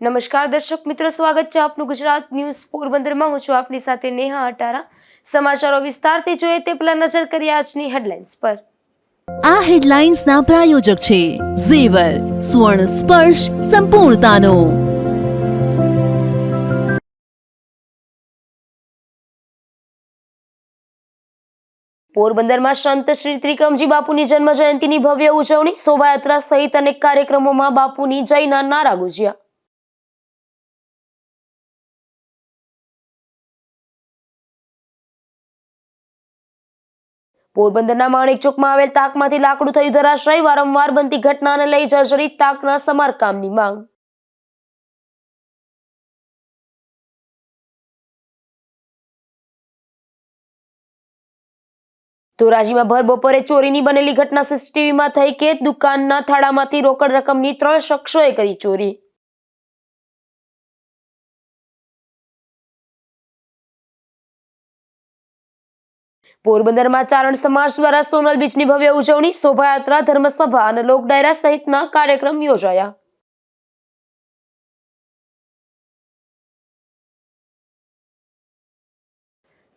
નમસ્કાર દર્શક મિત્રો, સ્વાગત છે આપનું ગુજરાત ન્યૂઝ પોરબંદરમાં। હું છું આપની સાથે નેહા અટારા। સમાચારો વિસ્તારથી જોઈએ તે પહેલા નજર કરીએ આજની હેડલાઇન્સ પર। આ હેડલાઇન્સના પ્રાયોજક છે ઝેવર, સ્વર્ણ સ્પર્શ સંપૂર્ણતાનો। પોરબંદરમાં સંત શ્રી ત્રિકમજી બાપુની જન્મ જયંતિની ભવ્ય ઉજવણી, શોભાયાત્રા સહિત અનેક કાર્યક્રમોમાં બાપુની જયના નારા ગુંજ્યા। પોરબંદરના માણેક ચોકમાં આવેલ તાકમાંથી લાકડું થયું ધરાશયી, વારંવાર બનતી ઘટનાને લઈ જર્જરિત તાકના સમારકામની માંગ। ધોરાજીમાં ભર બપોરે ચોરીની બનેલી ઘટના સીસીટીવીમાં થઈ કેદ, દુકાનના થાળામાંથી રોકડ રકમની 3 શખ્સોએ કરી ચોરી। પોરબંદરમાં ચારણ સમાજ દ્વારા સોનલ બીચની ભવ્ય ઉજવણી, શોભાયાત્રા, ધર્મસભા અને લોક ડાયરા સહિતના કાર્યક્રમ યોજાયા।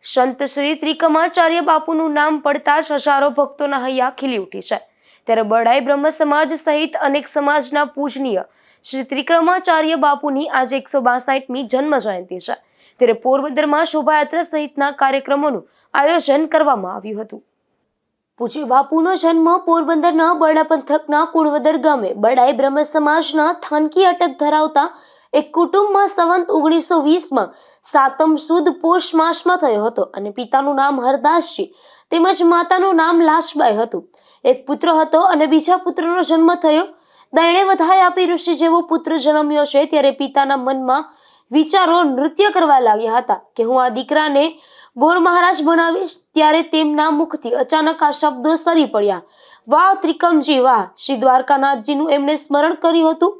સંત શ્રી ત્રિકમાચાર્ય બાપુનું નામ પડતા જ હજારો ભક્તોના હૈયા ખીલી ઉઠી છે। ત્યારે બડાઈ બ્રહ્મ સમાજ સહિત અનેક સમાજના પૂજનીય શ્રી ત્રિકમાચાર્ય બાપુની આજે 162મી જન્મ જયંતિ છે। ત્યારે પોરબંદરમાં શોભાયાત્રા સહિતના કાર્યક્રમોનું આયોજન કરવામાં આવ્યું હતું। પૂજ્ય બાપુનો જન્મ પોરબંદરના બરડા પંથકના કુણવદર ગામે બડાઈ બ્રહ્મ સમાજના થાનકી અટક ધરાવતા એક કુટુંબમાં સંવંત 1920માં સાતમ સુદ પોષ માસમાં થયો હતો અને પિતાનું નામ હરદાસજી તેમજ માતાનું નામ લાશબાઈ હતું। એક પુત્ર હતો અને બીજા પુત્રનો જન્મ થયો। દૈણે વધાય આપી ઋષિ જેવો પુત્ર જન્મ્યો છે ત્યારે પિતાના મનમાં વિચારો નૃત્ય કરવા લાગ્યા હતા કે હું આ દીકરાને ગોર મહારાજ બનાવીશ। ત્યારે તેમના મુખથી અચાનક આ શબ્દો સરી પડ્યા, વાહ ત્રિકમજી વાહ। શ્રી દ્વારકાનાથજીનું એમણે સ્મરણ કર્યું હતું।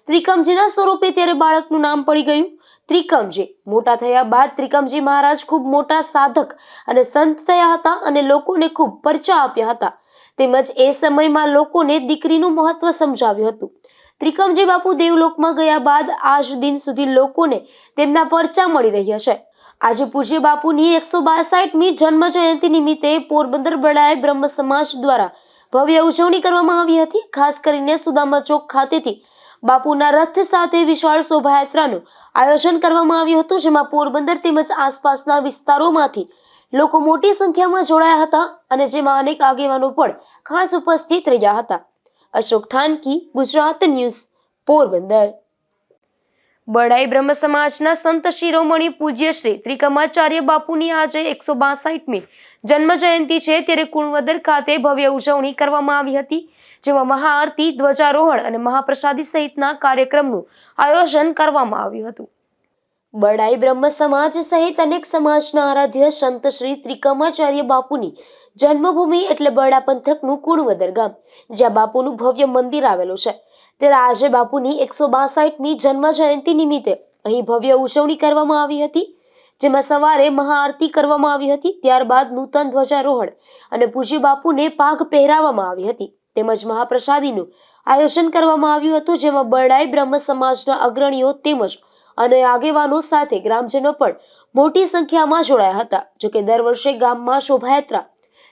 ત્રિકમજીના સ્વરૂપે ત્યારે બાળકનું નામ પડી ગયું ત્રિકમજી। મોટા થયા બાદ ત્રિકમજી મહારાજ ખૂબ મોટા સાધક અને સંત થયા હતા અને લોકોને ખૂબ પરચા આપ્યા હતા। તેમજ એ સમયમાં લોકોને દીકરીનું મહત્વ સમજાવ્યું હતું। ત્રિકમજી બાપુ દેવલોકમાં ગયા બાદ આજ દિન સુધી લોકોને તેમના પરચા મળી રહ્યા છે। આજે પૂજ્ય બાપુની 162મી જન્મ જયંતિ નિમિત્તે પોરબંદર બડાઈ બ્રહ્મ સમાજ દ્વારા ભવ્ય ઉજવણી કરવામાં આવી હતી। ખાસ કરીને સુદામા ચોક ખાતેથી બાપુના રથ સાથે વિશાળ શોભાયાત્રાનું આયોજન કરવામાં આવ્યું હતું, જેમાં પોરબંદર તેમજ આસપાસના વિસ્તારોમાંથી લોકો મોટી સંખ્યામાં જોડાયા હતા અને જેમાં અનેક આગેવાનો પણ ખાસ ઉપસ્થિત રહ્યા હતા। અશોક થાનકી, ગુજરાત ન્યૂઝ, પોરબંદર। બડાઈ બ્રહ્મ સમાજના સંત શિરોમણી પૂજ્ય શ્રી ત્રિકમાચાર્ય બાપુની આજે 162મી જન્મ જયંતિ છે ત્યારે કુણવદર ખાતે ભવ્ય ઉજવણી કરવામાં આવી હતી, જેમાં મહાઆરતી, ધ્વજારોહણ અને મહાપ્રસાદી સહિતના કાર્યક્રમનું આયોજન કરવામાં આવ્યું હતું। બડાઈ બ્રહ્મ સમાજ સહિત અનેક સમાજના આરાધ્ય સંત શ્રી ત્રિકમાચાર્ય બાપુની જન્મભૂમિ એટલે બરડા પંથકનું કુણવદર ગામ, જ્યાં બાપુનું ભવ્ય મંદિર આવેલું છે। ત્યારે આજે બાપુની 162મી જન્મ જયંતિ નિમિત્તે અહીં ભવ્ય ઉજવણી કરવામાં આવી હતી, જેમાં સવારે મહાઆરતી કરવામાં આવી હતી, ત્યારબાદ નૂતન ધ્વજારોહણ અને પૂજ્ય બાપુને પાઘ પહેરાવવામાં આવી હતી, તેમજ મહાપ્રસાદીનું આયોજન કરવામાં આવ્યું હતું, જેમાં બરડાઈ બ્રહ્મ સમાજના અગ્રણીઓ તેમજ અને આગેવાનો સાથે ગ્રામજનો પણ મોટી સંખ્યામાં જોડાયા હતા। જોકે દર વર્ષે ગામમાં શોભાયાત્રા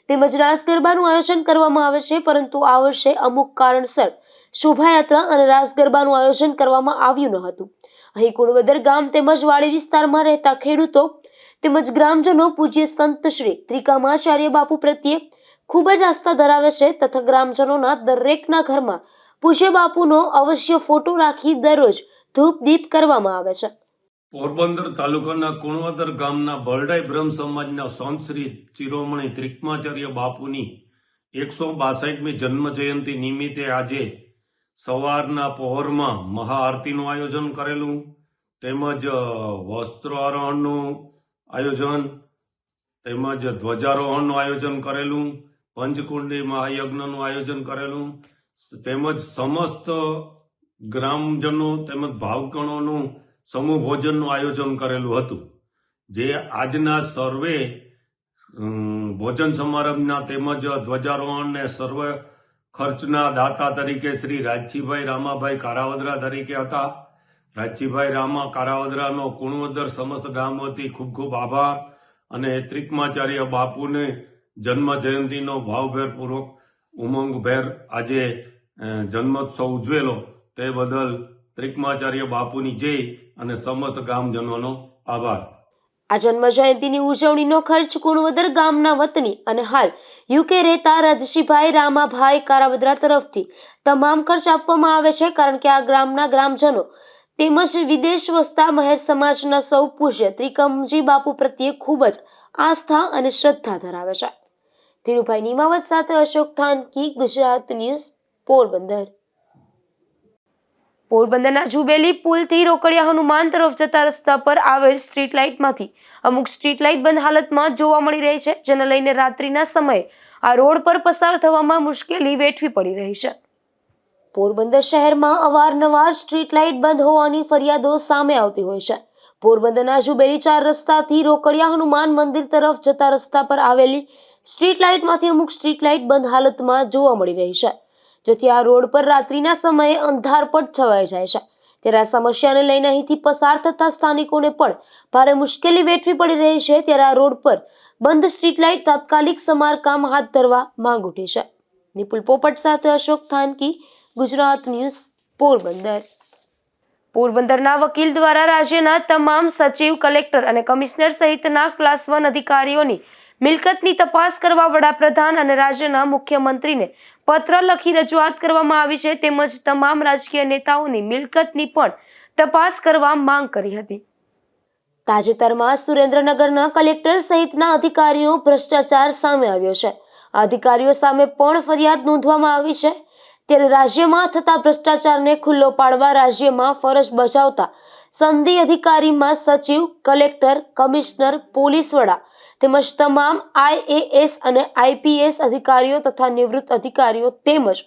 તેમજ રાસ ગરબાનું આયોજન કરવામાં આવે છે, પરંતુ આ વર્ષે અમુક કારણસર શોભાયાત્રા અને રાસ ગરબાનું આયોજન કરવામાં આવ્યું ન હતું। અહીં કુણવદર ગામ તેમજ વાડી વિસ્તારમાં રહેતા ખેડૂતો તેમજ ગ્રામજનો પૂજ્ય સંત શ્રી ત્રિકમાચાર્ય બાપુ પ્રત્યે ખૂબ જ આસ્થા ધરાવે છે તથા ગ્રામજનોના દરેકના ઘરમાં પૂજ્ય બાપુનો અવશ્ય ફોટો રાખી દરરોજ ધૂપ દીપ કરવામાં આવે છે। પોરબંદર તાલુકાના કુણવદર ગામના બરડાઈ બ્રહ્મ સમાજના સંત શ્રી શિરોમણી ત્રિકમાચાર્ય બાપુની 162મી જન્મ જયંતિ નિમિત્તે આજે સવારના પહોરમાં મહાઆરતીનું આયોજન કરેલું, તેમજ વસ્ત્રારોહણનું આયોજન, તેમજ ધ્વજારોહણનું આયોજન કરેલું, પંચકુંડી મહાયજ્ઞનું આયોજન કરેલું, તેમજ સમસ્ત ગ્રામજનો તેમજ ભાવગણોનું સમૂહ ભોજનનું આયોજન કરેલું હતું, જે આજના સર્વે ભોજન સમારંભના તેમજ ધ્વજારોહણને સર્વ ખર્ચના દાતા તરીકે શ્રી રાજજીભાઈ રામાભાઈ કારાવદરા તરીકે હતા। રાજજીભાઈ રામા કારાવદરાનો કુણવદર સમસ્ત ગામ વતી ખૂબ ખૂબ આભાર અને ત્રિકમાચાર્ય બાપુને જન્મ જયંતિનો ભાવભેરપૂર્વક ઉમંગભેર આજે જન્મોત્સવ ઉજવેલો તે બદલ ત્રિકમાચાર્ય બાપુની જય અને સમસ્ત ગામજનોનો આભાર. આ જન્મ જયંતિની ઉજવણીનો ખર્ચ કુણવદર ગામના વતની અને હાલ યુકે રહેતા રાજશીભાઈ રામાભાઈ કારાવદરા તરફથી તમામ ખર્ચ આપવામાં આવે છે, કારણ કે આ ગ્રામના ગ્રામજનો તેમજ વિદેશ વસતા મહેર સમાજના સૌ પૂજ્ય ત્રિકમજી બાપુ પ્રત્યે ખૂબ જ આસ્થા અને શ્રદ્ધા ધરાવે છે. ધીરુભાઈ નિમાવત સાથે અશોક થાનકી, ગુજરાત ન્યૂઝ, પોરબંદર. પોરબંદરના જુબેલી પુલથી રોકડિયા હનુમાન તરફ જતા રસ્તા પર આવેલ સ્ટ્રીટ લાઇટમાંથી અમુક સ્ટ્રીટ લાઇટ બંધ હાલતમાં જોવા મળી રહી છે, જેને લઈને રાત્રિના સમયે આ રોડ પર પસાર થવામાં મુશ્કેલી વેઠવી પડી રહી છે. પોરબંદર શહેરમાં અવારનવાર સ્ટ્રીટ લાઇટ બંધ હોવાની ફરિયાદો સામે આવતી હોય છે. પોરબંદરના જુબેલી 4 રસ્તાથી રોકડિયા હનુમાન મંદિર તરફ જતા રસ્તા પર આવેલી સ્ટ્રીટ લાઇટમાંથી અમુક સ્ટ્રીટ લાઇટ બંધ હાલતમાં જોવા મળી રહી છે, જેથી આ રોડ પર રાત્રિના સમયે અંધારપટ છવાઈ જાય છે. ત્યારે આ સમસ્યાને લઈને અહીંથી પસાર થતા સ્થાનિકોને પણ ભારે મુશ્કેલી વેઠવી પડી રહી છે. ત્યારે આ રોડ પર બંધ સ્ટ્રીટ લાઇટ તાત્કાલિક સમારકામ હાથ ધરવા માંગ ઉઠી છે. નિપુલ પોપટ સાથે અશોક થાનકી, ગુજરાત ન્યૂઝ, પોરબંદર. પોરબંદરના વકીલ દ્વારા રાજ્યના તમામ સચિવ, કલેક્ટર અને કમિશનર સહિતના ક્લાસ 1 અધિકારીઓની મિલકતની તપાસ કરવા વડાપ્રધાન અને રાજ્યના મુખ્યમંત્રીને પત્ર લખી રજૂઆત કરવામાં આવી છે, તેમજ તમામ રાજકીય નેતાઓની મિલકતની પણ તપાસ કરવા માંગ કરી હતી. તાજેતરમાં સુરેન્દ્રનગરના કલેક્ટર સહિતના અધિકારીઓ ભ્રષ્ટાચાર સામે આવ્યો છે. આ અધિકારીઓ સામે પણ ફરિયાદ નોંધવામાં આવી છે. ત્યારે રાજ્યમાં થતા ભ્રષ્ટાચારને ખુલ્લો પાડવા રાજ્યમાં ફરજ બજાવતા સંધિ અધિકારીમાં સચિવ, કલેક્ટર, કમિશનર, પોલીસ વડા તેમજ તમામ IAS અને IPS અધિકારીઓ તથા નિવૃત્ત અધિકારીઓ તેમજ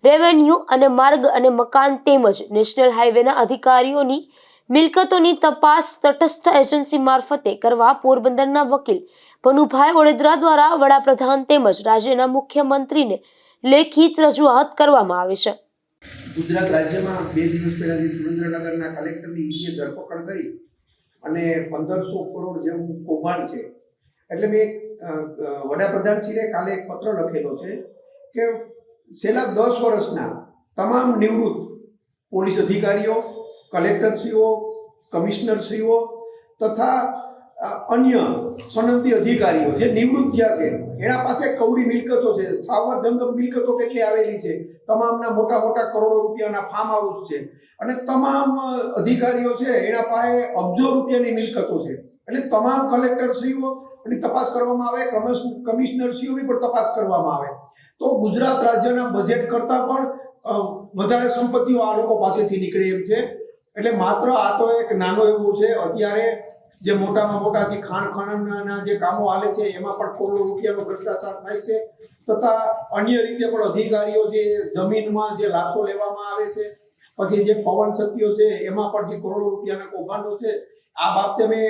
રેવન્યુ અને માર્ગ અને મકાન તેમજ નેશનલ હાઈવેના અધિકારીઓની મિલકતોની તપાસ તટસ્થ એજન્સી મારફતે કરવા પોરબંદરના વકીલ ભનુભાઈ ઓડેદરા દ્વારા વડાપ્રધાન તેમજ રાજ્યના મુખ્યમંત્રીને લેખિત રજૂઆત કરવામાં આવી છે. ગુજરાત રાજ્યમાં 2 દિવસ પહેલાથી સુરેન્દ્રનગરના કલેક્ટરની ઈડીએ ધરપકડ કરી અને 1500 કરોડ જેવું કૌભાંડ છે. એટલે મેં વડાપ્રધાનશ્રીને કાલે એક પત્ર લખેલો છે કે છેલ્લા 10 વર્ષના તમામ નિવૃત્ત પોલીસ અધિકારીઓ, કલેક્ટરશ્રીઓ, કમિશનરશ્રીઓ તથા અન્ય સનદી અધિકારીઓ જે નિવૃત્ત થયા છે એના પાસે કવડી મિલકતો છે, સ્થાવર જંગમ મિલકતો કેટલી આવેલી છે, તમામના મોટા મોટા કરોડો રૂપિયાના ફાર્મ હાઉસ છે અને તમામ અધિકારીઓ છે એના પાસે અબજો રૂપિયાની મિલકતો છે. એટલે તમામ કલેક્ટરશ્રીઓ ની તપાસ કરવામાં આવે, કમિશનરશ્રીઓની પણ તપાસ કરવામાં આવે તો ગુજરાત રાજ્યના બજેટ કરતાં પણ વધારે સંપત્તિઓ આ લોકો પાસેથી નીકળે એમ છે. એટલે માત્ર આ તો એક નાનો એવું છે. અત્યારે જે મોટામાં મોટા જે ખાણ ખનનના જે કામો હાલે છે એમાં પણ કરોડો રૂપિયાનો ભ્રષ્ટાચાર થાય છે, તથા અન્ય રીતે પણ અધિકારીઓ જે જમીનમાં જે લાશો લેવામાં આવે છે, પછી જે પવન શક્તિઓ છે એમાં પણ જે કરોડો રૂપિયાના કૌભાંડો છે. આ બાબતે મેં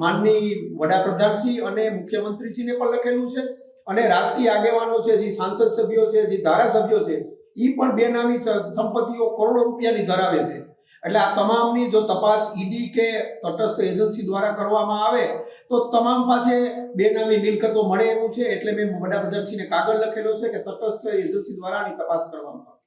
માનની વડાપ્રધાનશ્રી અને મુખ્યમંત્રીશ્રીને પણ લખેલું છે અને રાજકીય આગેવાનો છે, જે સાંસદ સભ્યો છે, જે ધારાસભ્યો છે, એ પણ બેનામી સંપત્તિઓ કરોડો રૂપિયાની ધરાવે છે. એટલે આ તમામની જો તપાસ ઈડી કે તટસ્થ એજન્સી દ્વારા કરવામાં આવે તો તમામ પાસે બેનામી મિલકતો મળે એવું છે. એટલે મેં વડાપ્રધાનશ્રીને કાગળ લખેલો છે કે તટસ્થ એજન્સી દ્વારા આની તપાસ કરવામાં આવે.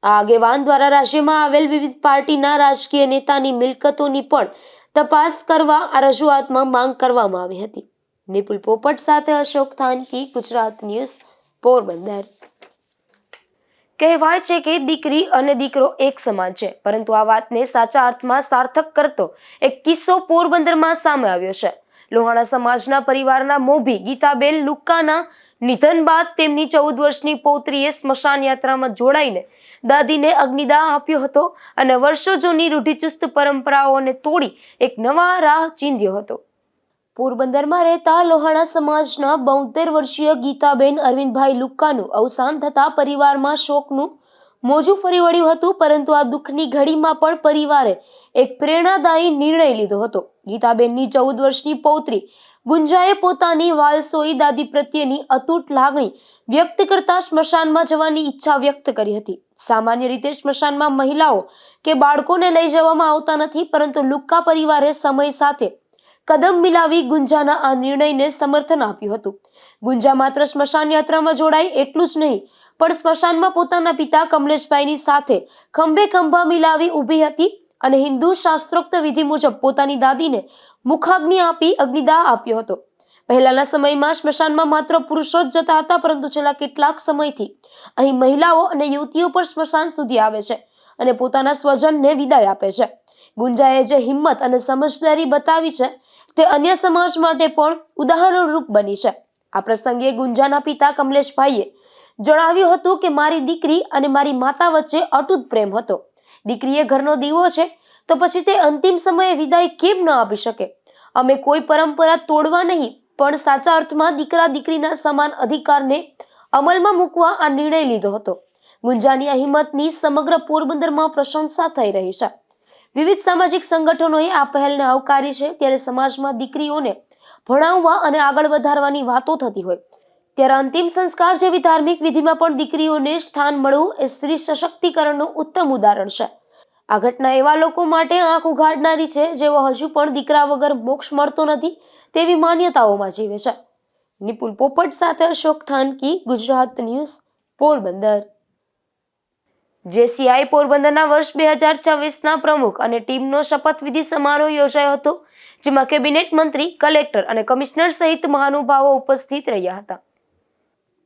આ આગેવાન દ્વારા રાજ્યમાં આવેલ વિવિધ પાર્ટીના રાજકીય નેતાની મિલકતોની પણ તપાસ કરવા આ રજૂઆતમાં માંગ કરવામાં આવી હતી. નિપુલ પોપટ સાથે અશોક થાનકી, ગુજરાત ન્યૂઝ, પોરબંદર. કહેવાય છે કે દીકરી અને દીકરો એક સમાન છે, પરંતુ આ વાતને સાચા અર્થમાં સાર્થક કરતો એક કિસ્સો પોરબંદરમાં સામે આવ્યો છે. લોહાણા સમાજના પરિવારના મોભી ગીતાબેન લુક્કાના નિધન બાદ તેમની 14 વર્ષની પૌત્રીએ સ્મશાન યાત્રામાં જોડાઈને દાદીને અગ્નિદાહ આપ્યો હતો અને વર્ષો જૂની રૂઢિચુસ્ત પરંપરાઓને તોડી એક નવા રાહ ચીંધ્યો હતો. પોરબંદરમાં રહેતા લોહાણા સમાજના 72 વર્ષીય ગીતાબેન અરવિંદભાઈ લુક્કાનું અવસાન થતા પરિવારમાં શોકનું મોજું ફરી વળ્યું હતું, પરંતુ આ દુઃખની ઘડીમાં પણ પરિવારે એક પ્રેરણાદાયી નિર્ણય લીધો હતો. ગીતાબેનની 14 વર્ષની પૌત્રી ગુંજાએ પોતાની વાલસોઈ દાદી પ્રત્યેની અતૂટ લાગણી વ્યક્ત કરતા સ્મશાનમાં જવાની ઈચ્છા વ્યક્ત કરી હતી. સામાન્ય રીતે સ્મશાનમાં મહિલાઓ કે બાળકોને લઈ જવામાં આવતા નથી, પરંતુ લુક્કા પરિવારે સમય સાથે કદમ મિલાવી ગુંજાના આ નિર્ણયને સમર્થન આપ્યું હતું. ગુંજા માત્ર સ્મશાન યાત્રામાં જોડાઈ એટલું જ નહીં, પણ સ્મશાનમાં પોતાના પિતા કમલેશભાઈની સાથે ખંભે ખંભા મિલાવી ઊભી હતી અને હિન્દુ શાસ્ત્રોક્ત વિધિ મુજબ પોતાની દાદીને મુખાગ્નિ આપી અગ્નિદાહ આપ્યો હતો. પહેલાના સમયમાં સ્મશાનમાં માત્ર પુરુષો જ જતા હતા, પરંતુ છેલ્લા કેટલાક સમયથી અહીં મહિલાઓ અને યુવતીઓ પણ સ્મશાન સુધી આવે છે અને પોતાના સ્વજનને વિદાય આપે છે. ગુંજાએ જે હિંમત અને સમજદારી બતાવી છે તે અન્ય સમાજ માટે પણ ઉદાહરણરૂપ બની છે. આ પ્રસંગે ગુંજાના પિતા કમલેશભાઈએ જણાવ્યું હતું કે મારી દીકરી અને મારી માતા વચ્ચે અતૂટ પ્રેમ હતો. દીકરી એ ઘરનો દીવો છે, તો પછી તે અંતિમ સમયે વિદાય કેમ ન આપી શકે? અમે કોઈ પરંપરા તોડવા નહીં, પણ સાચા અર્થમાં દીકરા દીકરીના સમાન અધિકારને અમલમાં મૂકવા આ નિર્ણય લીધો હતો. ગુંજાની આ હિંમતની સમગ્ર પોરબંદરમાં પ્રશંસા થઈ રહી છે. વિવિધ સામાજિક સંગઠનોએ આ પહેલને આવકારી છે. ત્યારે સમાજમાં દીકરીઓને ભણાવવા અને આગળ વધારવાની વાતો થતી હોય ત્યારે અંતિમ સંસ્કાર જેવી ધાર્મિક વિધિમાં પણ દીકરીઓને સ્થાન મળવું એ સ્ત્રી સશક્તિકરણનું ઉત્તમ ઉદાહરણ છે. આ ઘટના એવા લોકો માટે આંખ ઉઘાડનારી છે જેઓ હજુ પણ દીકરા વગર મોક્ષ મળતો નથી તેવી માન્યતાઓમાં જીવે છે. નિપુલ પોપટ સાથે અશોક થાનકી, ગુજરાત ન્યૂઝ, પોરબંદર. જેસીઆઈ પોરબંદરના વર્ષ 2026ના પ્રમુખ અને ટીમનો શપથવિધિ સમારોહ યોજાયો હતો, જેમાં કેબિનેટ મંત્રી, કલેક્ટર અને કમિશનર સહિત મહાનુભાવો ઉપસ્થિત રહ્યા હતા.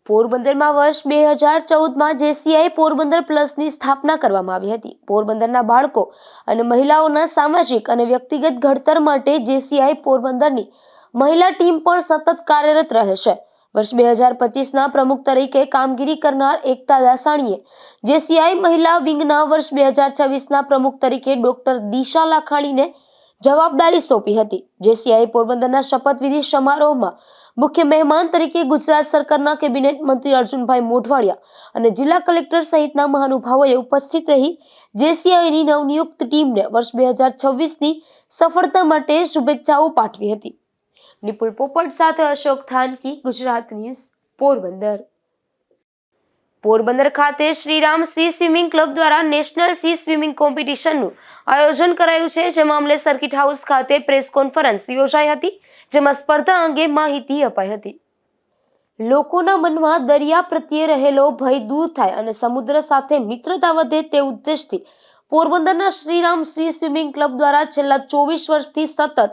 પોરબંદરમાં વર્ષ 2014માં જેસીઆઈ પોરબંદર પ્લસની સ્થાપના કરવામાં આવી હતી. પોરબંદરના બાળકો અને મહિલાઓના સામાજિક અને વ્યક્તિગત ઘડતર માટે જેસીઆઈ પોરબંદરની મહિલા ટીમ પણ સતત કાર્યરત રહે છે. વર્ષ 2025ના પ્રમુખ તરીકે કામગીરી કરનાર એકતા દાસાણીએ જેસીઆઈ મહિલા વિંગના વર્ષ 2026ના પ્રમુખ તરીકે ડોક્ટર દિશા લાખાણીને જવાબદારી સોંપી હતી. જેસીઆઈ પોરબંદરના શપથવિધિ સમારોહમાં મુખ્ય મહેમાન તરીકે ગુજરાત સરકારના કેબિનેટ મંત્રી અર્જુનભાઈ મોઢવાડિયા અને જિલ્લા કલેક્ટર સહિતના મહાનુભાવોએ ઉપસ્થિત રહી જેસીઆઈની નવનિયુક્ત ટીમને વર્ષ 2026ની સફળતા માટે શુભેચ્છાઓ પાઠવી હતી. નિપુલ પોપટ સાથે અશોક થાનકી, ગુજરાત ન્યૂઝ, પોરબંદર. પોરબંદર ખાતે શ્રીરામ સી સ્વિમિંગ ક્લબ દ્વારા નેશનલ સી સ્વિમિંગ કોમ્પિટિશનનું આયોજન કરાયું છે. જે મામલે સર્કિટ હાઉસ ખાતે પ્રેસ કોન્ફરન્સ યોજાઈ હતી, જેમાં સ્પર્ધા અંગે માહિતી અપાઈ હતી. લોકોના મનમાં દરિયા પ્રત્યે રહેલો ભય દૂર થાય અને સમુદ્ર સાથે મિત્રતા વધે તે ઉદ્દેશથી પોરબંદરના શ્રીરામ સી સ્વિમિંગ ક્લબ દ્વારા છેલ્લા 24 વર્ષથી સતત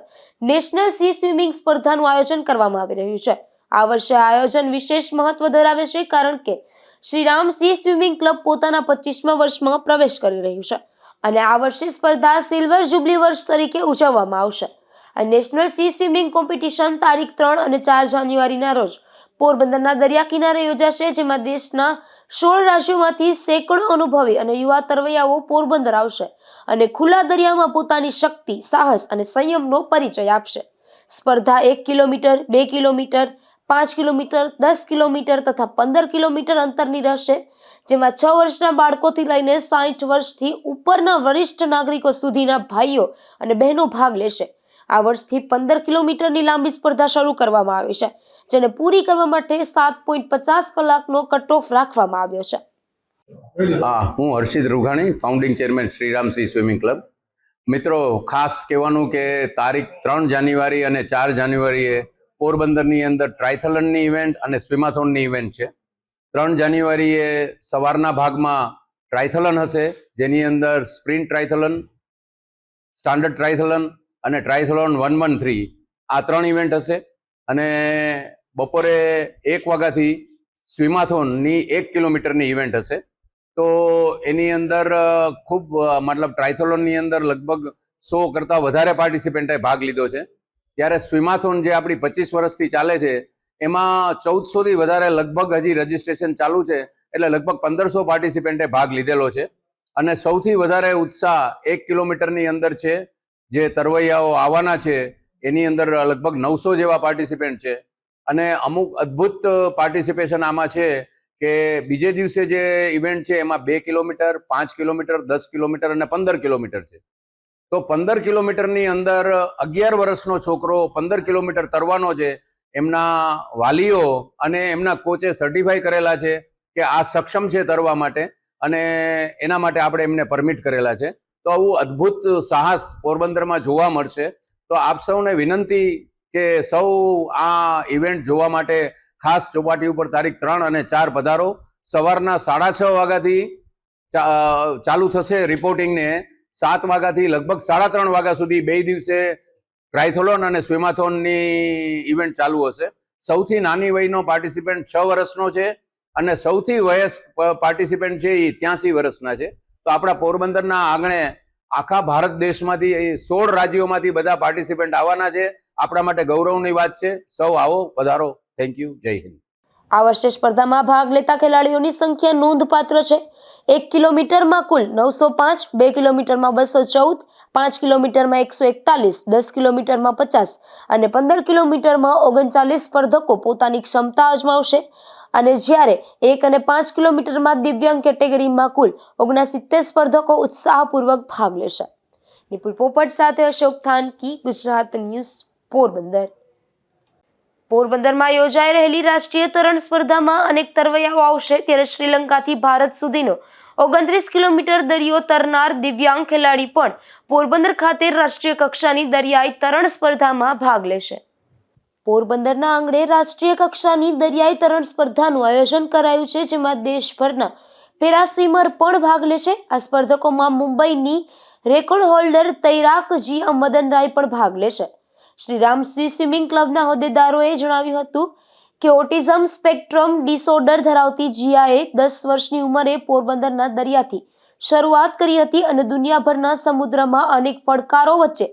નેશનલ સી સ્વિમિંગ સ્પર્ધાનું આયોજન કરવામાં આવી રહ્યું છે. આ વર્ષે આયોજન વિશેષ મહત્વ ધરાવે છે, કારણ કે શ્રીરામ સી સ્વિમિંગ ક્લબ પોતાના 25મા વર્ષમાં પ્રવેશ કરી રહ્યું છે અને આ વર્ષે સ્પર્ધા સિલ્વર જુબલી વર્ષ તરીકે ઉજવવામાં આવશે. આ નેશનલ સી સ્વિમિંગ કોમ્પિટિશન તારીખ 3 અને 4 જાન્યુઆરીના રોજ પોરબંદરના દરિયા કિનારે યોજાશે, જેમાં દેશના 16 રાજ્યોમાંથી સેંકડો અનુભવી અને યુવા તરવૈયાઓ પોરબંદર આવશે અને ખુલ્લા દરિયામાં પોતાની શક્તિ, સાહસ અને સંયમનો પરિચય આપશે. સ્પર્ધા 1 કિલોમીટર, 2 કિલોમીટર, 5 કિલોમીટર, 10 કિલોમીટર તથા 15 કિલોમીટર અંતરની રહેશે, જેમાં 6 વર્ષના બાળકોથી લઈને 60 વર્ષથી ઉપરના વરિષ્ઠ નાગરિકો સુધીના ભાઈઓ અને બહેનો ભાગ લેશે. આ વર્ષથી 15 કિલોમીટરની લાંબી સ્પર્ધા શરૂ કરવામાં આવી છે, જેને પૂરી કરવા માટે 7.50 કલાકનો કટ ઓફ રાખવામાં આવ્યો છે. હું Harshit Rughani, founding chairman Shriram sea swimming club. મિત્રો, ખાસ કહેવાનું કે તારીખ 3 જાન્યુઆરી અને 4 જાન્યુઆરીએ પોરબંદરની અંદર ટ્રાયથલનની ઇવેન્ટ અને સ્વિમાથોનની ઇવેન્ટ છે. 3 જાન્યુઆરીએ સવારના ભાગમાં ટ્રાયથલન હશે, જેની અંદર સ્પ્રિન્ટ ટ્રાયથલન, સ્ટાન્ડર્ડ ટ્રાયથલન અને ટ્રાયથલોન 113 આ 3 ઇવેન્ટ હશે. અને બપોરે 1 વાગ્યાથી સ્વિમાથોનની 1 કિલોમીટરની ઇવેન્ટ હશે. તો એની અંદર ખૂબ મતલબ ટ્રાયથલોનની અંદર લગભગ 100 કરતાં વધારે પાર્ટિસિપન્ટે ભાગ લીધો છે. ત્યારે સ્વિમાથોન જે આપણી 25 વર્ષથી ચાલે છે એમાં 1400થી વધારે લગભગ હજી રજીસ્ટ્રેશન ચાલુ છે, એટલે લગભગ 1500 પાર્ટિસિપન્ટે ભાગ લીધેલો છે. અને સૌથી વધારે ઉત્સાહ 1 કિલોમીટરની અંદર છે, જે તરવૈયાઓ આવવાના છે એની અંદર લગભગ 900 જેવા પાર્ટિસિપન્ટ છે. અને અમુક અદ્ભુત પાર્ટિસિપેશન આમાં છે કે બીજે દિવસે જે ઇવેન્ટ છે એમાં 2 કિલોમીટર, 5 કિલોમીટર, 10 કિલોમીટર અને 15 કિલોમીટર છે. તો 15 કિલોમીટરની અંદર 11 વર્ષનો છોકરો 15 કિલોમીટર તરવાનો છે. એમના વાલીઓ અને એમના કોચે સર્ટિફાઈ કરેલા છે કે આ સક્ષમ છે તરવા માટે, અને એના માટે આપણે એમને પરમિટ કરેલા છે. તો આવું અદ્ભુત સાહસ પોરબંદરમાં જોવા મળશે. તો આપ સૌને વિનંતી કે સૌ આ ઇવેન્ટ જોવા માટે ખાસ ચોપાટી ઉપર તારીખ 3 અને 4 પધારો. સવારના 6:30 વાગ્યાથી ચાલુ થશે રિપોર્ટિંગને. 7 વાગ્યાથી લગભગ 3:30 વાગ્યા સુધી 2 દિવસે ટ્રાયથોલોન અને સ્વિમાથોનની ઇવેન્ટ ચાલુ હશે. સૌથી નાની વયનો પાર્ટિસિપન્ટ 6 વર્ષનો છે અને સૌથી વયસ્ક પાર્ટિસિપન્ટ છે એ 83 વર્ષના છે. તો આપણા પોરબંદરના આંગણે આખા ભારત દેશમાંથી 16 રાજ્યોમાંથી બધા પાર્ટિસિપન્ટ આવવાના છે. આપણા માટે ગૌરવની વાત છે. સૌ આવો, પધારો. Thank you. જય હિન્દ. આ વર્ષે સ્પર્ધામાં ભાગ લેતા ખેલાડીઓની સંખ્યા નોંધપાત્ર છે. 1 કિલોમીટરમાં કુલ 905, 2 કિલોમીટરમાં 214, 5 કિલોમીટરમાં 141, 10 કિલોમીટરમાં 50 અને 15 કિલોમીટરમાં 39 સ્પર્ધકો પોતાની ક્ષમતા અજમાવશે. અને જ્યારે 1 અને 5 કિલોમીટરમાં દિવ્યાંગ કેટેગરીમાં કુલ 69 સ્પર્ધકો ઉત્સાહપૂર્વક ભાગ લેશે. નિપુલ પોપટ સાથે અશોક થાનકી, ગુજરાત ન્યૂઝ, પોરબંદર. પોરબંદરમાં યોજાઈ રહેલી રાષ્ટ્રીય તરણ સ્પર્ધામાં અનેક તરવૈયાઓ આવશે, ત્યારે શ્રીલંકાથી ભારત સુધીનો 29 કિલોમીટર દરિયો તરનાર દિવ્યાંગ ખેલાડી પણ પોરબંદર ખાતે રાષ્ટ્રીય કક્ષાની દરિયાઈ તરણ સ્પર્ધામાં ભાગ લેશે. પોરબંદરના આંગણે રાષ્ટ્રીય કક્ષાની દરિયાઈ તરણ સ્પર્ધાનું આયોજન કરાયું છે, જેમાં દેશભરના પેરા સ્વિમર પણ ભાગ લેશે. આ સ્પર્ધકોમાં મુંબઈની રેકોર્ડ હોલ્ડર તૈરાક જીયા મદનરાય પણ ભાગ લેશે. શ્રીરામ સી સ્વિમિંગ ક્લબના હોદ્દેદારોએ જણાવ્યું હતું કે ઓટિઝમ સ્પેક્ટ્રમ ડિસઓર્ડર ધરાવતી જીયાએ 10 વર્ષની ઉંમરે પોરબંદરના દરિયાથી શરૂઆત કરી હતી અને દુનિયાભરના સમુદ્રમાં અનેક પડકારો વચ્ચે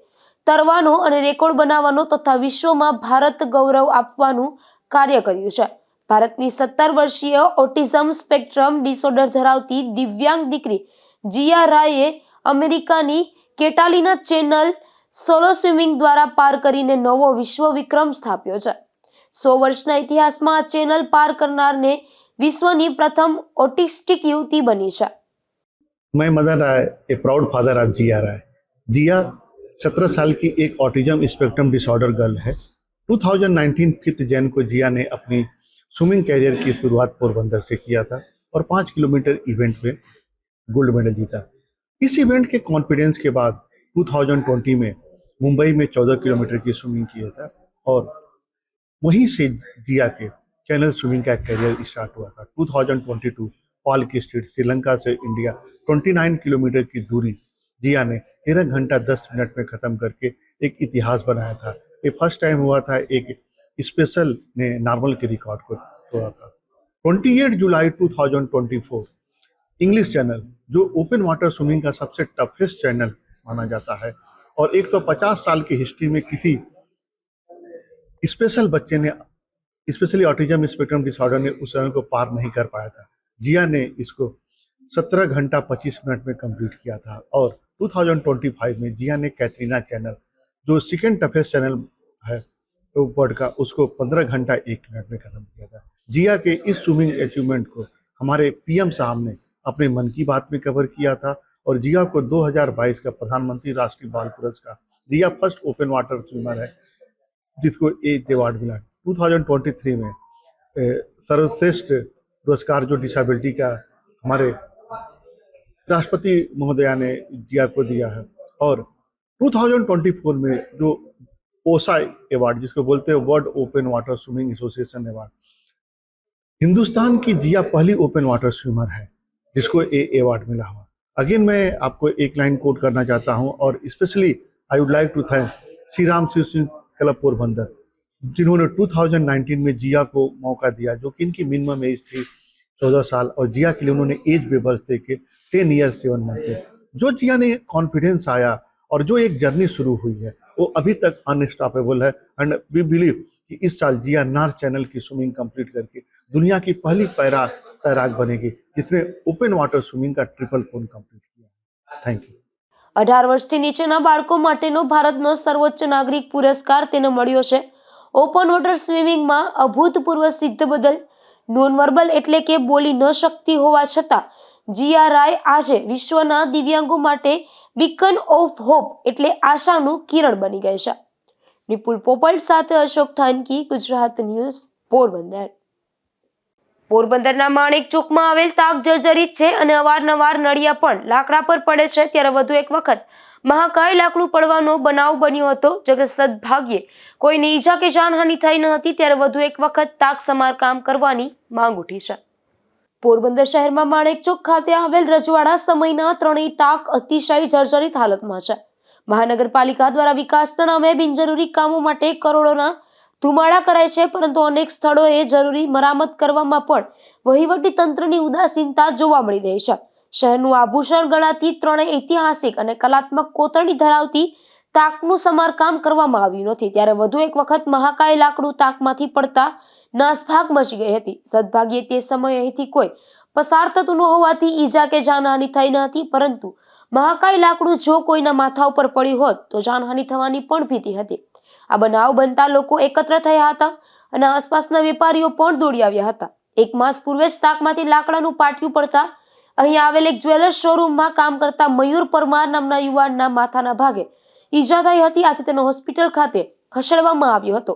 તરવાનો અને રેકોર્ડ બનાવવાનો તથા વિશ્વમાં ભારત ગૌરવ આપવાનું કાર્ય કર્યું છે. ભારતની 17 વર્ષીય ઓટિઝમ સ્પેક્ટ્રમ ડિસઓર્ડર ધરાવતી દિવ્યાંગ દીકરી જીયા રાયે અમેરિકાની કેટાલિના ચેનલ સોલો સ્વિમિંગ દ્વારા પાર કરીને નવો વિશ્વ વિક્રમ સ્થાપ્યો છે. 100 વર્ષના ઇતિહાસમાં આ ચેનલ પાર કરનારને વિશ્વની પ્રથમ ઓટિસ્ટિક યુવતી બની છે. मैं मदन राय, ए प्राउड फादर ऑफ जिया राय. जिया 17 साल की एक ऑटिज्म स्पेक्ट्रम डिसऑर्डर गर्ल है. 2019 5 जैन को जिया ने अपनी स्विमिंग कैरियर की शुरुआत पोरबंदर से किया था और 5 किलोमीटर इवेंट में गोल्ड मेडल जीता. इस इवेंट के कॉन्फिडेंस के बाद 2020 में मुंबई में 14 किलोमीटर की स्विमिंग किया था और वहीं से जिया के चैनल स्विमिंग का करियर स्टार्ट हुआ था. 2022 पॉल की स्ट्रीट श्रीलंका से इंडिया 29 किलोमीटर की दूरी जिया ने 13 घंटा 10 मिनट में ख़त्म करके एक इतिहास बनाया था. ये फर्स्ट टाइम हुआ था एक स्पेशल ने नॉर्मल के रिकॉर्ड को तोड़ा था. 28 जुलाई 2024 इंग्लिश चैनल जो ओपन वाटर स्विमिंग का सबसे टफेस्ट चैनल माना जाता है और 150 साल की हिस्ट्री में किसी स्पेशल बच्चे ने स्पेशली ऑटिज्म स्पेक्ट्रम डिसऑर्डर ने उस चैनल को पार नहीं कर पाया था. जिया ने इसको 17 घंटा 25 मिनट में कंप्लीट किया था और 2025 में जिया ने कैटरीना चैनल जो सेकेंड टफेस्ट चैनल है वर्ल्ड का उसको 15 घंटा 1 मिनट में खत्म किया था. जिया के इस स्विमिंग अचीवमेंट को हमारे पीएम साहब ने अपने मन की बात में कवर किया था और जिया को 2022 का प्रधानमंत्री राष्ट्रीय बाल पुरस्कार, जिया फर्स्ट ओपन वाटर स्विमर है जिसको एक अवार्ड मिला. 2023 में सर्वश्रेष्ठ पुरस्कार जो डिसेबिलिटी का हमारे राष्ट्रपति महोदया ने जिया को दिया है और 2024 में जो ओसा अवार्ड जिसको बोलते हैं world open water swimming association award, Hindustan की जिया पहली ओपन वाटर स्विमर है जिसको ए अवार्ड मिला हुआ. अगेन मैं आपको एक लाइन कोट करना चाहता हूं और specially I would like to thank Shriram swimming club Porbandar जिन्होंने 2019 में जिया को मौका दिया जो कि इनकी मिनिमम एज थी 14 साल और जिया के लिए उन्होंने एज वेवर्स दे के 10 ईयर्स 7 मंथ थे. जो जिया ने कॉन्फिडेंस आया और जो एक जर्नी शुरू हुई है वो अभी तक अनस्टॉपेबल है एंड वी बिलीव कि इस साल जिया नॉर्थ चैनल की स्विमिंग कंप्लीट करके दुनिया की पहली पैरा तैराक बनेगी जिसने ओपन वाटर स्विमिंग का ट्रिपल पूर्ण कंप्लीट किया. Thank you. 18 વર્ષથી નીચેના બાળકો માટેનો ભારતનો સર્વોચ્ચ નાગરિક પુરસ્કાર તેને મળ્યો છે. ઓપન વોટર સ્વિમિંગમાં અભૂતપૂર્વ સિદ્ધ બદલ નોન વર્બલ એટલે કે બોલી ન શકતી હોવા છતાં GRI આજે વિશ્વના દિવ્યાંગો માટે બીકન ઓફ હોપ એટલે આશાનું કિરણ બની ગઈ છે. નિપુલ પોપટ સાથે અશોક થાનકી, ગુજરાત ન્યૂઝ, પોરબંદર. પોરબંદરના માણેક ચોકમાં આવેલ તાક જર્જરિત છે અને અવારનવાર નળિયા પણ લાકડા પર પડે છે. ત્યારે વધુ એક વખત મહાકાય લાકડું પડવાનો બનાવ બન્યો હતો, જે સદભાગ્યે કોઈને ઈજા કે જાનહાનિ થઈ ન હતી. ત્યારે વધુ એક વખત તાક સમારકામ કરવાની માંગ ઉઠી છે. પોરબંદર શહેરમાં માણેક ચોક ખાતે આવેલ રજવાડા સમયના ત્રણેય તાક અતિશય જર્જરિત હાલતમાં છે. મહાનગરપાલિકા દ્વારા વિકાસના નામે બિનજરૂરી કામો માટે કરોડોના ધુમાડા કરાય છે, પરંતુ અનેક સ્થળોએ જરૂરી મરામત કરવામાં પણ વહીવટી તંત્રની ઉદાસીનતા જોવા મળી રહી છે. શહેરનું આભૂષણ ગણાતી ત્રણેય ઐતિહાસિક અને કલાત્મક કોતરણી ધરાવતી તાકનું સમારકામ કરવામાં આવ્યું નથી. ત્યારે વધુ એક વખત મહાકાય લાકડું તાકમાંથી પડતા નાસભાગ મચી ગઈ હતી. સદભાગ્યે તે સમયે અહીંથી કોઈ પસાર થતું ન હોવાથી ઈજા કે જાનહાનિ થઈ ન હતી, પરંતુ મહાકાય લાકડું જો કોઈના માથા ઉપર પડ્યું હોત તો જાનહાનિ થવાની પણ ભીતિ હતી. આ બનાવ બનતા લોકો એકત્ર થયા હતા અને આસપાસના વેપારીઓ પણ દોડી આવ્યા હતા. એક માસ પૂર્વે જ તાકમાંથી લાકડાનું પાટિયું પડતા અહીં આવેલ એક જ્વેલર્સ શોરૂમમાં કામ કરતા મયુર પરમાર નામના યુવાનના માથાના ભાગે ઈજા થઈ હતી. આથી તેને હોસ્પિટલ ખાતે ખસેડવામાં આવ્યો હતો.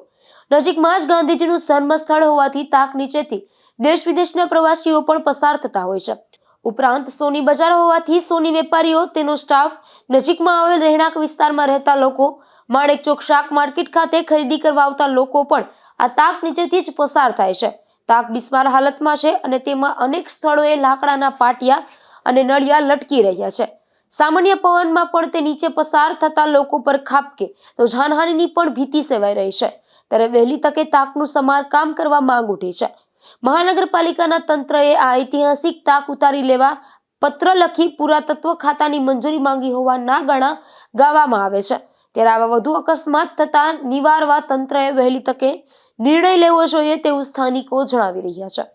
નજીકમાં જ ગાંધીજીનું જન્મ સ્થળ હોવાથી તાક નીચેથી દેશ વિદેશના પ્રવાસીઓ પણ પસાર થતા હોય છે. ઉપરાંત સોની બજાર હોવાથી સોની વેપારીઓ, તેનો સ્ટાફ, નજીકમાં આવેલ રહેણાંક વિસ્તારમાં રહેતા લોકો, માણેક ચોક શાક માર્કેટ ખાતે ખરીદી કરવા આવતા લોકો પણ આ તાક નીચેથી જ પસાર થાય છે. તાક બિસ્માર હાલતમાં છે અને તેમાં અનેક સ્થળોએ લાકડાના પાટિયા અને નળિયા લટકી રહ્યા છે. સામાન્ય પવનમાં પણ તે નીચે પસાર થતા લોકો પર ખાબકે તો જાનહાનિની પણ ભીતિ સેવાઈ રહી છે. ત્યારે વહેલી તકે તાકનું સમારકામ કરવા માંગ ઉઠી છે. મહાનગરપાલિકાના તંત્રએ આ ઐતિહાસિક તાક ઉતારી લેવા પત્ર લખી પુરાતત્વ ખાતાની મંજૂરી માંગી હોવાના ગણા ગાવામાં આવે છે. ત્યારે આવા વધુ અકસ્માત થતા નિવારવા તંત્રએ વહેલી તકે નિર્ણય લેવો જોઈએ તેવું સ્થાનિકો જણાવી રહ્યા છે.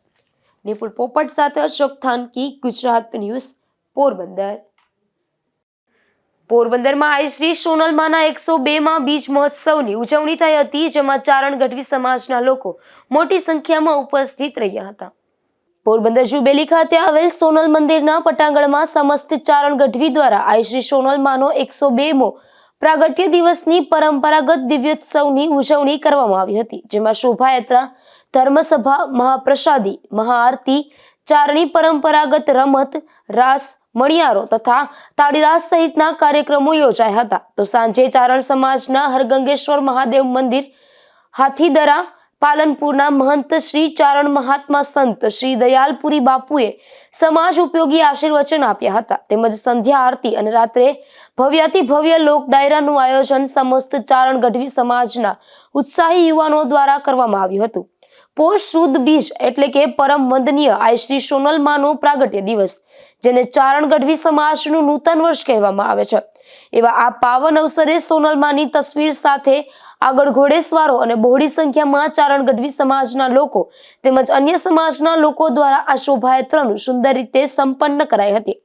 નિપુલ પોપટ સાથે અશોક થાનકી, ગુજરાત ન્યૂઝ, પોરબંદર. પોરબંદરમાં આઈ શ્રી સોનલમાના 102માં બીજ મહોત્સવની ઉજવણી થઈ હતી, જેમાં ચારણ ગઢવી સમાજના લોકો મોટી સંખ્યામાં ઉપસ્થિત રહ્યા હતા. પોરબંદર જુબેલી ખાતે આવેલ સોનલ મંદિરના પટાંગણમાં સમસ્ત ચારણ ગઢવી દ્વારા આઈ શ્રી સોનલમાનો 102મો પ્રાગટ્ય દિવસની પરંપરાગત દિવ્યોત્સવની ઉજવણી કરવામાં આવી હતી, જેમાં શોભાયાત્રા, ધર્મસભા, મહાપ્રસાદી, મહાઆરતી, ચારણી, પરંપરાગત રમત, રાસ, મણિયારો તથા તાળીરાસ સહિતના કાર્યક્રમો યોજાયા હતા. તો સાંજે ચારણ સમાજના હરગંગેશ્વર મહાદેવ મંદિર, હાથીદરા, પાલનપુરના મહંત શ્રી ચારણ મહાત્મા સંત શ્રી દયાલપુરી બાપુએ સમાજ ઉપયોગી આશીર્વચન આપ્યા હતા. તેમજ સંધ્યા આરતી અને રાત્રે ભવ્યાતિ ભવ્ય લોક ડાયરાનું આયોજન સમસ્ત ચારણ ગઢવી સમાજના ઉત્સાહી યુવાનો દ્વારા કરવામાં આવ્યું હતું. પોષ સુદ બીજ એટલે કે પરમ વંદનીય આઈ શ્રી સોનલમાનો પ્રાગટ્ય દિવસ, જેને ચારણ ગઢવી સમાજનું નૂતન વર્ષ કહેવામાં આવે છે, એવા આ પાવન અવસરે સોનલમાની તસવીર સાથે આગળ ઘોડેસવારો અને બહોળી સંખ્યામાં ચારણ ગઢવી સમાજના લોકો તેમજ અન્ય સમાજના લોકો દ્વારા આ શોભાયાત્રાનું સુંદર રીતે સંપન્ન કરાઈ હતી.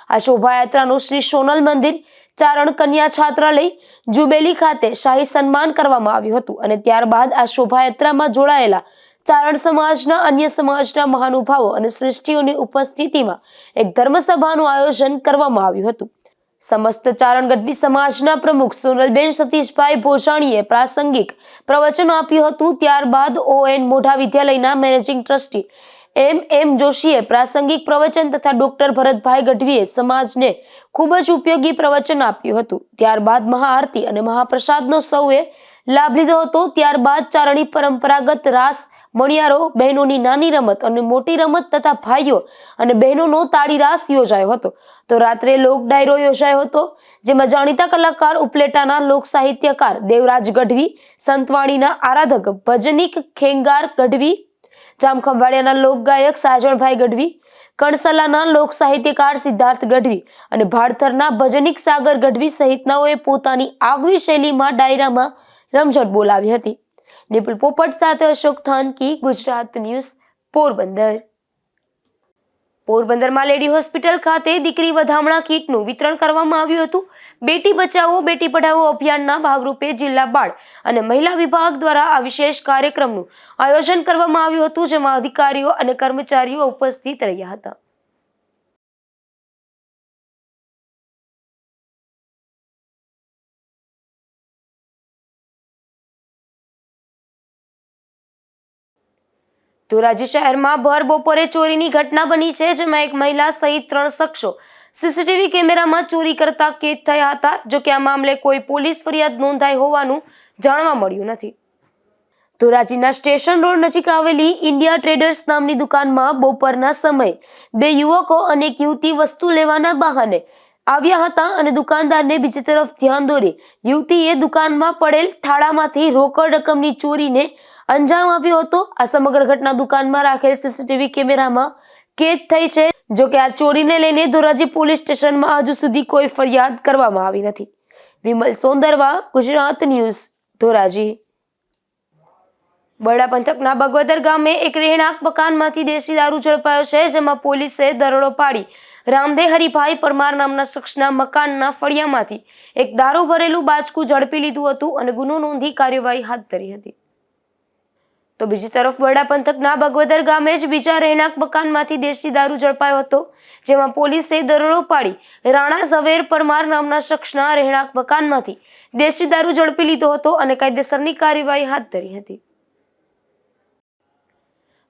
આ શોભાયાત્રાનું શ્રી સોનલ મંદિર ચારણ કન્યા છાત્રાલય જુબેલી ખાતે શાહી સન્માન કરવામાં આવ્યું હતું અને ત્યારબાદ આ શોભાયાત્રામાં જોડાયેલા ચારણ સમાજના અન્ય સમાજના મહાનુભાવો અને શ્રેષ્ઠીઓની ઉપસ્થિતિમાં એક ધર્મસભાનું આયોજન કરવામાં આવ્યું હતું. સમસ્ત ચારણ ગઢવી સમાજના પ્રમુખ સોનલબેન સતીશભાઈ ભોજાણીએ પ્રાસંગિક પ્રવચન આપ્યું હતું. ત્યારબાદ ON મોઢા વિદ્યાલયના મેનેજિંગ ટ્રસ્ટી MM જોશીએ પ્રાસંગિક પ્રવચન તથા ડોક્ટર ભરતભાઈ ગઢવીએ સમાજને ખૂબ જ ઉપયોગી પ્રવચન આપ્યું હતું. ત્યારબાદ મહાઆરતી અને મહાપ્રસાદનો સૌએ લાભ લીધો હતો. ત્યારબાદ ચારણી, પરંપરાગત રાસ, મણિયારો, બહેનોની નાની રમત અને મોટી રમત તથા ભાઈઓ અને બહેનોનો તાળીરાસ યોજાયો હતો. તો રાત્રે લોક ડાયરો યોજાયો હતો, જેમાં જાણીતા કલાકાર ઉપલેટાના લોક સાહિત્યકાર દેવરાજ ગઢવી, સંતવાણીના આરાધક ભજનીક ખેંગાર ગઢવી, જામખંભાળિયાના લોકગાયક સાજણભાઈ ગઢવી, કણસલાના લોક સાહિત્યકાર સિદ્ધાર્થ ગઢવી અને ભાડથરના ભજનીક સાગર ગઢવી સહિતનાઓએ પોતાની આગવી શૈલીમાં ડાયરામાં રમઝટ બોલાવી હતી. નિપુલ પોપટ સાથે અશોક થાનકી, ગુજરાત ન્યૂઝ, પોરબંદર. પોરબંદરમાં લેડી હોસ્પિટલ ખાતે દીકરી વધામણા કીટનું વિતરણ કરવામાં આવ્યું હતું. બેટી બચાવો બેટી પઢાઓ અભિયાનના ભાગરૂપે જિલ્લા બાળ અને મહિલા વિભાગ દ્વારા આ વિશેષ કાર્યક્રમનું આયોજન કરવામાં આવ્યું હતું, જેમાં અધિકારીઓ અને કર્મચારીઓ ઉપસ્થિત રહ્યા હતા. ધોરાજી શહેરમાં ભર બપોરે ચોરીની ઘટના બની છે, જેમાં એક મહિલા સહિત 3 શખ્સો સીસીટીવી કેમેરામાં ચોરી કરતા કેદ થયા હતા. જો કે આ મામલે કોઈ પોલીસ ફરિયાદ નોંધાઈ હોવાનું જાણવા મળ્યું નથી. ધોરાજીના સ્ટેશન રોડ નજીક આવેલી ઇન્ડિયા ટ્રેડર્સ નામની દુકાનમાં બપોરના સમયે 2 યુવકો અને એક યુવતી વસ્તુ લેવાના બહાને આવ્યા હતા અને દુકાનદારને બીજી તરફ ધ્યાન દોરી યુવતીએ દુકાનમાં પડેલ થાળામાંથી રોકડ રકમની ચોરીને અંજામ આપ્યો હતો. આ સમગ્ર ઘટના દુકાનમાં રાખેલ સીસીટીવી કેમેરામાં કેદ થઈ છે. જો કે આ ચોરીને લઈને ધોરાજી પોલીસ સ્ટેશનમાં હજુ સુધી કોઈ ફરિયાદ કરવામાં આવી નથી. વિમલ સોંદરવા, ગુજરાત ન્યૂઝ, ધોરાજી. બરડા પંથકના બગવદર ગામે એક રહેણાંક મકાનમાંથી દેશી દારૂ ઝડપાયો છે, જેમાં પોલીસે દરોડો પાડી રામદે હરિભાઈ પરમાર નામના શખ્સના મકાનના ફળિયામાંથી એક દારૂ ભરેલું બાચકું ઝડપી લીધું હતું અને ગુનો નોંધી કાર્યવાહી હાથ ધરી હતી. તો બીજી તરફ બરડા પંથકના બગવદર ગામે જ બીજા રહેણાંક મકાનમાંથી દેશી દારૂ ઝડપાયો હતો, જેમાં પોલીસે દરોડો પાડી રાણા ઝવેર પરમાર નામના શખ્સના રહેણાંક મકાનમાંથી દેશી દારૂ ઝડપી લીધો હતો અને કાયદેસરની કાર્યવાહી હાથ ધરી હતી.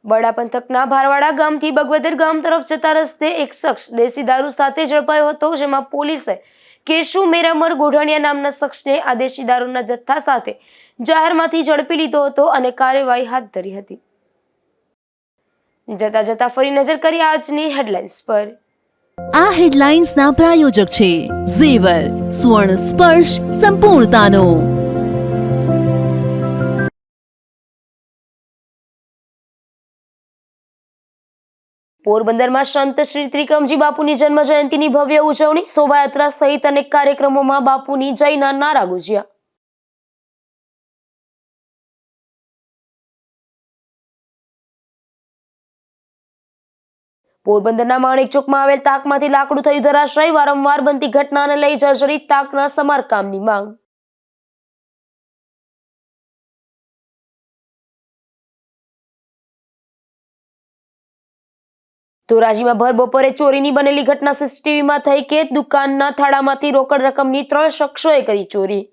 બરડા પંથકના ભારવાડા ગામથી બગવદર ગામ તરફ જતા રસ્તે એક શખ્સ દેશી દારૂ સાથે ઝડપાયો હતો, જેમાં પોલીસે કેશુ મેરામર ગોઢાણીયા નામના શખ્સને આ દેશી દારૂના જથ્થા સાથે જાહેરમાંથી ઝડપી લીધો હતો અને કાર્યવાહી હાથ ધરી હતી. જતા જતા ફરી નજર કરી આજની હેડલાઇન્સ પર. આ હેડલાઇન્સના પ્રાયોજક છે ઝેવર, સુવર્ણ સ્પર્શ સંપૂર્ણતાનો. પોરબંદરમાં સંત શ્રી ત્રિકમજી બાપુની જન્મ જયંતિની ભવ્ય ઉજવણી, શોભાયાત્રા સહિત અનેક કાર્યક્રમોમાં બાપુની જયના નારા ગુંજ્યા. પોરબંદરના માણેક ચોકમાં આવેલ તાકમાંથી લાકડું થયું ધરાશાયી, વારંવાર બનતી ઘટનાને લઈ જર્જરિત તાકના સમારકામની માંગ. ધોરાજીમાં ભર બપોરે ચોરીની બનેલી ઘટના સીસીટીવીમાં થઈ કેદ. દુકાનના થાળામાંથી રોકડ રકમની 3 શખ્સોએ કરી ચોરી.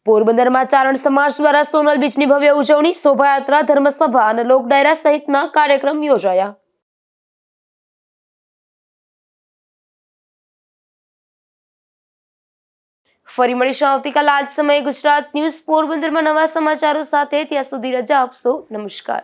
પોરબંદરમાં ચારણ સમાજ દ્વારા સોનલ બીચની ભવ્ય ઉજવણી, શોભાયાત્રા, ધર્મસભા અને લોક ડાયરા સહિતના કાર્યક્રમ યોજાયા. ફરી મળીશું આવતીકાલે આ જ સમયે ગુજરાત ન્યૂઝ પોરબંદરમાં નવા સમાચારો સાથે. ત્યાં સુધી રજા આપશો. નમસ્કાર.